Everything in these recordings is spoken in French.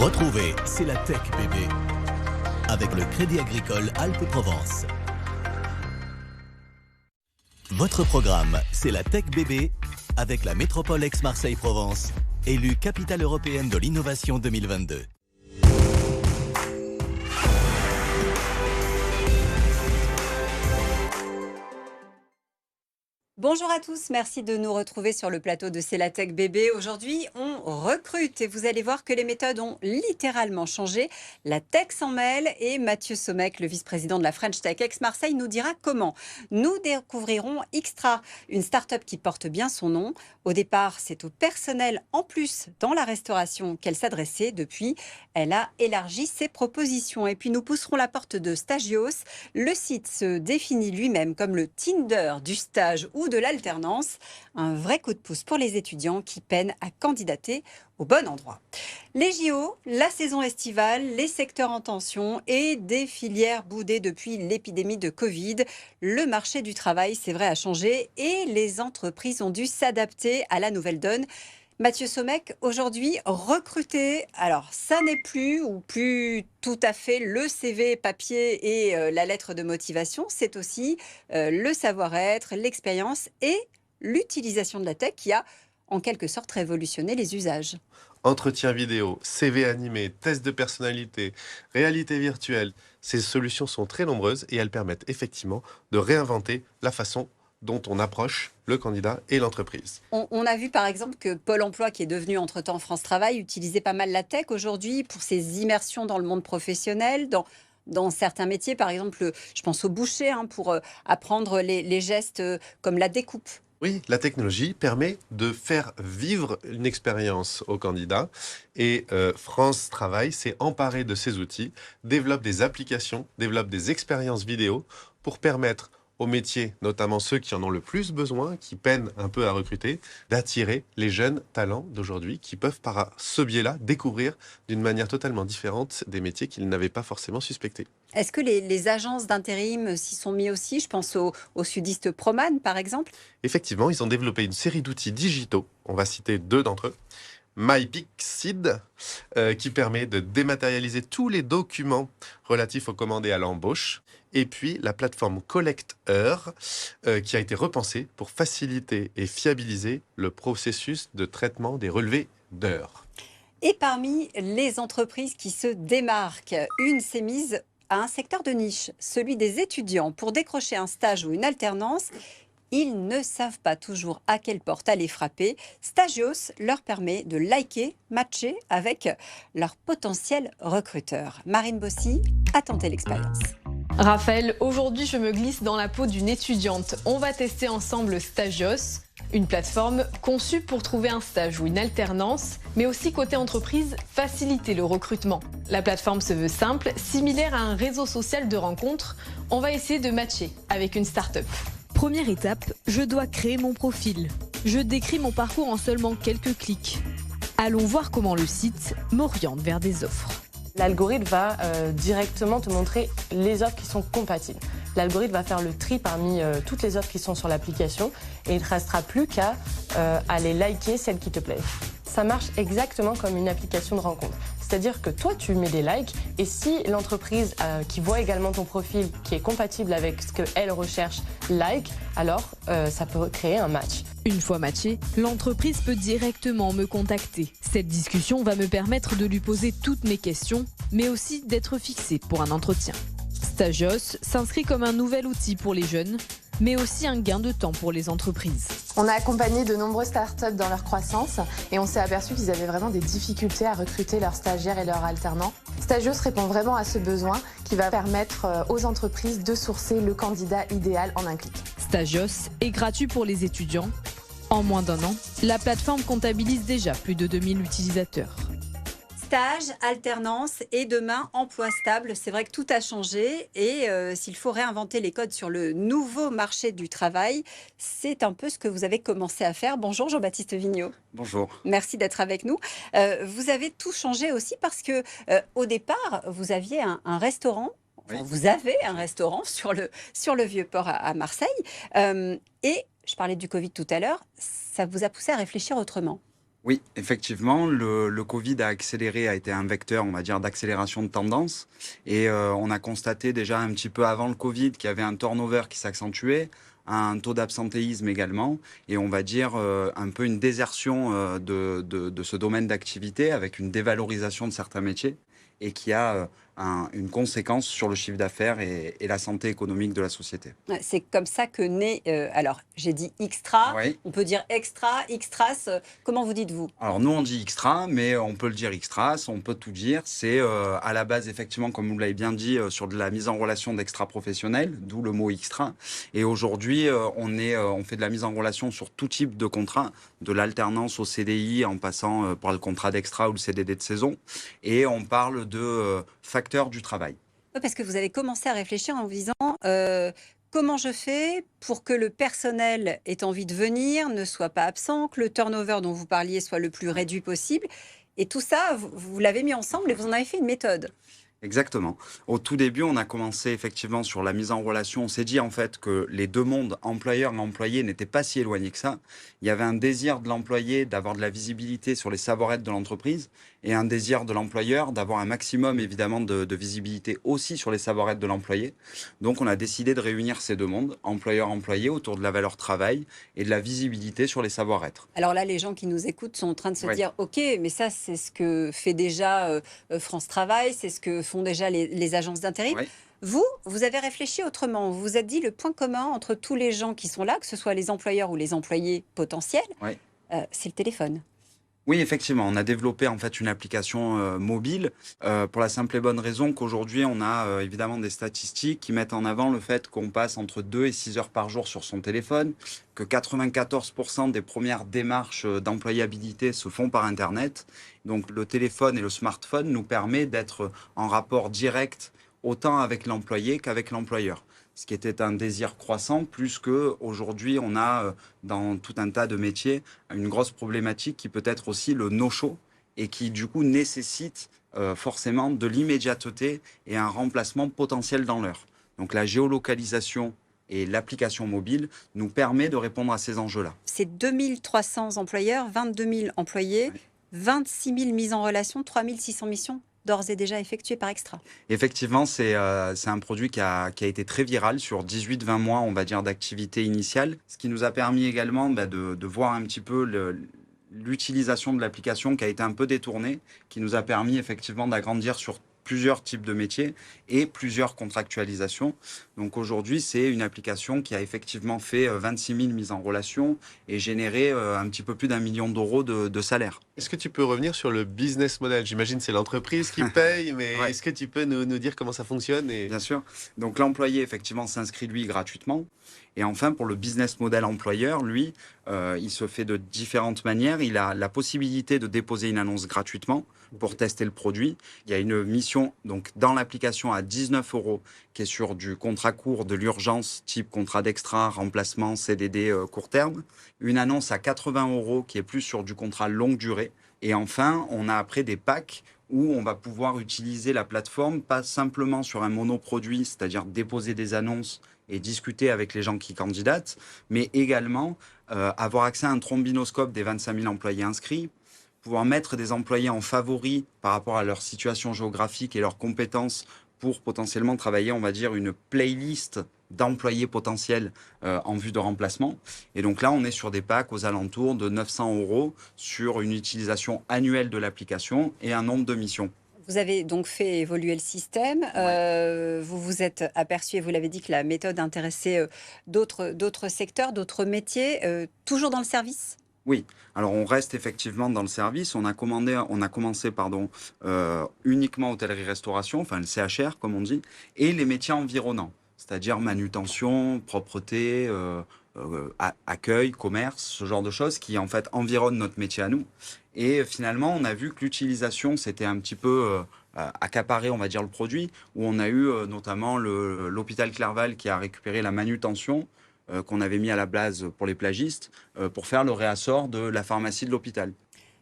Retrouvez C'est la Tech bébé avec le Crédit Agricole Alpes-Provence. Votre programme C'est la Tech bébé avec la métropole Aix-Marseille-Provence, élue capitale européenne de l'innovation 2022. Bonjour à tous, merci de nous retrouver sur le plateau de C'est la Tech bébé. Aujourd'hui, on recrute et vous allez voir que les méthodes ont littéralement changé. La tech s'en mêle et Mathieu Sommeck, le vice-président de la French Tech Aix-Marseille, nous dira comment. Nous découvrirons Xtra, une start-up qui porte bien son nom. Au départ, c'est au personnel en plus dans la restauration qu'elle s'adressait. Depuis, elle a élargi ses propositions. Et puis nous pousserons la porte de Stagios. Le site se définit lui-même comme le Tinder du stage ou de l'alternance, un vrai coup de pouce pour les étudiants qui peinent à candidater au bon endroit. Les JO, la saison estivale, les secteurs en tension et des filières boudées depuis l'épidémie de Covid. Le marché du travail, c'est vrai, a changé et les entreprises ont dû s'adapter à la nouvelle donne. Mathieu Sommeck, aujourd'hui, recruter, alors ça n'est plus tout à fait le CV papier et la lettre de motivation, c'est aussi le savoir-être, l'expérience et l'utilisation de la tech qui a en quelque sorte révolutionné les usages. Entretien vidéo, CV animé, test de personnalité, réalité virtuelle, ces solutions sont très nombreuses et elles permettent effectivement de réinventer la façon dont on approche le candidat et l'entreprise. On a vu par exemple que Pôle emploi, qui est devenu entre-temps France Travail, utilisait pas mal la tech aujourd'hui pour ses immersions dans le monde professionnel, dans certains métiers, par exemple, je pense au boucher, pour apprendre les gestes comme la découpe. Oui, la technologie permet de faire vivre une expérience au candidat et France Travail s'est emparé de ces outils, développe des applications, développe des expériences vidéo pour permettre aux métiers, notamment ceux qui en ont le plus besoin, qui peinent un peu à recruter, d'attirer les jeunes talents d'aujourd'hui qui peuvent par ce biais-là découvrir d'une manière totalement différente des métiers qu'ils n'avaient pas forcément suspectés. Est-ce que les agences d'intérim s'y sont mis aussi? Je pense au sudiste Proman, par exemple. Effectivement, ils ont développé une série d'outils digitaux, on va citer 2 d'entre eux. MyPixid, qui permet de dématérialiser tous les documents relatifs aux commandes et à l'embauche. Et puis la plateforme Collecteur, qui a été repensée pour faciliter et fiabiliser le processus de traitement des relevés d'heures. Et parmi les entreprises qui se démarquent, une s'est mise à un secteur de niche, celui des étudiants. Pour décrocher un stage ou une alternance, ils ne savent pas toujours à quelle porte aller frapper. Stagios leur permet de liker, matcher avec leurs potentiels recruteurs. Marine Bossy a tenté l'expérience. Raphaël, aujourd'hui je me glisse dans la peau d'une étudiante. On va tester ensemble Stagios, une plateforme conçue pour trouver un stage ou une alternance, mais aussi côté entreprise, faciliter le recrutement. La plateforme se veut simple, similaire à un réseau social de rencontres. On va essayer de matcher avec une start-up. Première étape, je dois créer mon profil. Je décris mon parcours en seulement quelques clics. Allons voir comment le site m'oriente vers des offres. L'algorithme va directement te montrer les offres qui sont compatibles. L'algorithme va faire le tri parmi toutes les offres qui sont sur l'application et il ne te restera plus qu'à aller liker celles qui te plaisent. Ça marche exactement comme une application de rencontre. C'est-à-dire que toi, tu mets des likes et si l'entreprise qui voit également ton profil, qui est compatible avec ce qu'elle recherche, like, alors ça peut créer un match. Une fois matché, l'entreprise peut directement me contacter. Cette discussion va me permettre de lui poser toutes mes questions, mais aussi d'être fixée pour un entretien. Stagios s'inscrit comme un nouvel outil pour les jeunes, mais aussi un gain de temps pour les entreprises. On a accompagné de nombreuses startups dans leur croissance et on s'est aperçu qu'ils avaient vraiment des difficultés à recruter leurs stagiaires et leurs alternants. Stagios répond vraiment à ce besoin qui va permettre aux entreprises de sourcer le candidat idéal en un clic. Stagios est gratuit pour les étudiants. En moins d'1 an, la plateforme comptabilise déjà plus de 2000 utilisateurs. Stage, alternance et demain emploi stable. C'est vrai que tout a changé et s'il faut réinventer les codes sur le nouveau marché du travail, c'est un peu ce que vous avez commencé à faire. Bonjour Jean-Baptiste Vigneault. Bonjour. Merci d'être avec nous. Vous avez tout changé aussi parce que au départ, vous aviez un restaurant. Enfin, oui. Vous avez un restaurant sur le Vieux-Port à Marseille. Et je parlais du Covid tout à l'heure, ça vous a poussé à réfléchir autrement. Oui, effectivement, le Covid a accéléré, a été un vecteur, on va dire, d'accélération de tendance. Et on a constaté déjà un petit peu avant le Covid qu'il y avait un turnover qui s'accentuait, un taux d'absentéisme également, et on va dire un peu une désertion de ce domaine d'activité avec une dévalorisation de certains métiers et qui a une conséquence sur le chiffre d'affaires et la santé économique de la société. Ouais, c'est comme ça que naît, alors j'ai dit Xtra, Oui. on peut dire Extra, Xtras, comment vous dites-vous? Alors nous on dit extra, mais on peut le dire extras, on peut tout dire. C'est à la base effectivement, comme vous l'avez bien dit, sur de la mise en relation d'extra professionnels, d'où le mot extra. Et aujourd'hui on fait de la mise en relation sur tout type de contrat, de l'alternance au CDI en passant par le contrat d'extra ou le CDD de saison. Et on parle de facteurs du travail. Ouais, parce que vous avez commencé à réfléchir en vous disant comment je fais pour que le personnel ait envie de venir, ne soit pas absent, que le turnover dont vous parliez soit le plus réduit possible. Et tout ça, vous l'avez mis ensemble et vous en avez fait une méthode. Exactement. Au tout début, on a commencé effectivement sur la mise en relation. On s'est dit en fait que les deux mondes, employeur et employé, n'étaient pas si éloignés que ça. Il y avait un désir de l'employé d'avoir de la visibilité sur les savoir-être de l'entreprise et un désir de l'employeur d'avoir un maximum évidemment de visibilité aussi sur les savoir-être de l'employé. Donc on a décidé de réunir ces deux mondes, employeur-employé, autour de la valeur travail et de la visibilité sur les savoir-être. Alors là, les gens qui nous écoutent sont en train de se Oui. dire, OK, mais ça, c'est ce que fait déjà France Travail, c'est ce que font déjà les agences d'intérim. Oui. Vous avez réfléchi autrement. Vous vous êtes dit, le point commun entre tous les gens qui sont là, que ce soit les employeurs ou les employés potentiels, Oui. c'est le téléphone. Oui, effectivement, on a développé en fait une application mobile pour la simple et bonne raison qu'aujourd'hui on a évidemment des statistiques qui mettent en avant le fait qu'on passe entre 2 et 6 heures par jour sur son téléphone, que 94% des premières démarches d'employabilité se font par Internet. Donc le téléphone et le smartphone nous permet d'être en rapport direct autant avec l'employé qu'avec l'employeur. Ce qui était un désir croissant, plus qu'aujourd'hui, on a dans tout un tas de métiers une grosse problématique qui peut être aussi le no-show et qui du coup nécessite forcément de l'immédiateté et un remplacement potentiel dans l'heure. Donc la géolocalisation et l'application mobile nous permet de répondre à ces enjeux-là. C'est 2300 employeurs, 22 000 employés, Oui. 26 000 mises en relation, 3 600 missions d'ores et déjà effectuées par Extra. Effectivement, c'est un produit qui a été très viral sur 18-20 mois, on va dire, d'activité initiale, ce qui nous a permis également de voir un petit peu l'utilisation de l'application qui a été un peu détournée, qui nous a permis effectivement d'agrandir sur plusieurs types de métiers et plusieurs contractualisations. Donc aujourd'hui, c'est une application qui a effectivement fait 26 000 mises en relation et généré un petit peu plus d'1 million d'euros de salaire. Est-ce que tu peux revenir sur le business model? J'imagine que c'est l'entreprise qui paye, mais Ouais. est-ce que tu peux nous dire comment ça fonctionne Bien sûr. Donc l'employé, effectivement, s'inscrit, lui, gratuitement. Et enfin, pour le business model employeur, lui, il se fait de différentes manières. Il a la possibilité de déposer une annonce gratuitement pour tester le produit. Il y a une mission donc, dans l'application à 19 € qui est sur du contrat court de l'urgence, type contrat d'extra, remplacement, CDD court terme. Une annonce à 80 € qui est plus sur du contrat longue durée. Et enfin, on a après des packs où on va pouvoir utiliser la plateforme, pas simplement sur un monoproduit, c'est-à-dire déposer des annonces et discuter avec les gens qui candidatent, mais également avoir accès à un trombinoscope des 25 000 employés inscrits, pouvoir mettre des employés en favoris par rapport à leur situation géographique et leurs compétences pour potentiellement travailler, on va dire, une playlist d'employés potentiels en vue de remplacement. Et donc là, on est sur des packs aux alentours de 900 € sur une utilisation annuelle de l'application et un nombre de missions. Vous avez donc fait évoluer le système. Vous vous êtes aperçu, et vous l'avez dit, que la méthode intéressait d'autres secteurs, d'autres métiers, toujours dans le service? Oui, alors on reste effectivement dans le service. On a commencé uniquement hôtellerie-restauration, enfin le CHR comme on dit, et les métiers environnants, c'est-à-dire manutention, propreté, accueil, commerce, ce genre de choses qui en fait environnent notre métier à nous. Et finalement, on a vu que l'utilisation s'était un petit peu accaparé, on va dire, le produit, où on a eu notamment l'hôpital Clerval qui a récupéré la manutention qu'on avait mis à la base pour les plagistes, pour faire le réassort de la pharmacie de l'hôpital.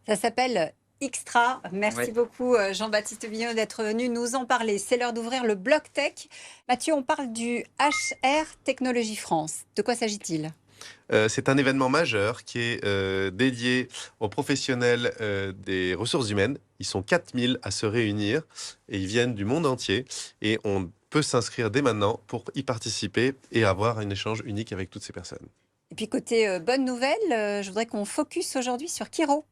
Ça s'appelle Xtra. Merci Ouais. beaucoup Jean-Baptiste Billon d'être venu nous en parler. C'est l'heure d'ouvrir le bloc tech. Mathieu, on parle du HR Technologie France. De quoi s'agit-il? C'est un événement majeur qui est dédié aux professionnels des ressources humaines. Ils sont 4000 à se réunir et ils viennent du monde entier. Et on peut s'inscrire dès maintenant pour y participer et avoir un échange unique avec toutes ces personnes. Et puis côté bonne nouvelle, je voudrais qu'on focus aujourd'hui sur Kiro.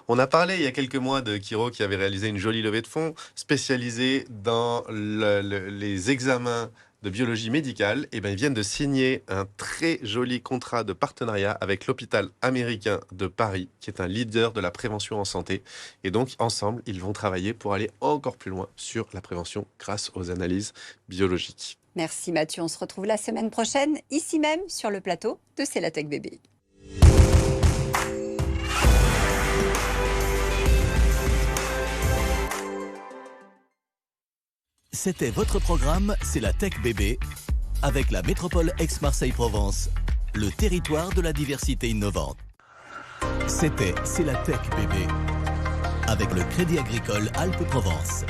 On a parlé il y a quelques mois de Kiro qui avait réalisé une jolie levée de fonds spécialisée dans les examens de biologie médicale. Et bien, ils viennent de signer un très joli contrat de partenariat avec l'hôpital américain de Paris, qui est un leader de la prévention en santé. Et donc, ensemble, ils vont travailler pour aller encore plus loin sur la prévention grâce aux analyses biologiques. Merci Mathieu, on se retrouve la semaine prochaine, ici même, sur le plateau de C'est la Tech Bébé. C'était votre programme, c'est la Tech Bébé, avec la métropole Aix-Marseille-Provence, le territoire de la diversité innovante. C'était C'est la Tech Bébé, avec le Crédit Agricole Alpes-Provence.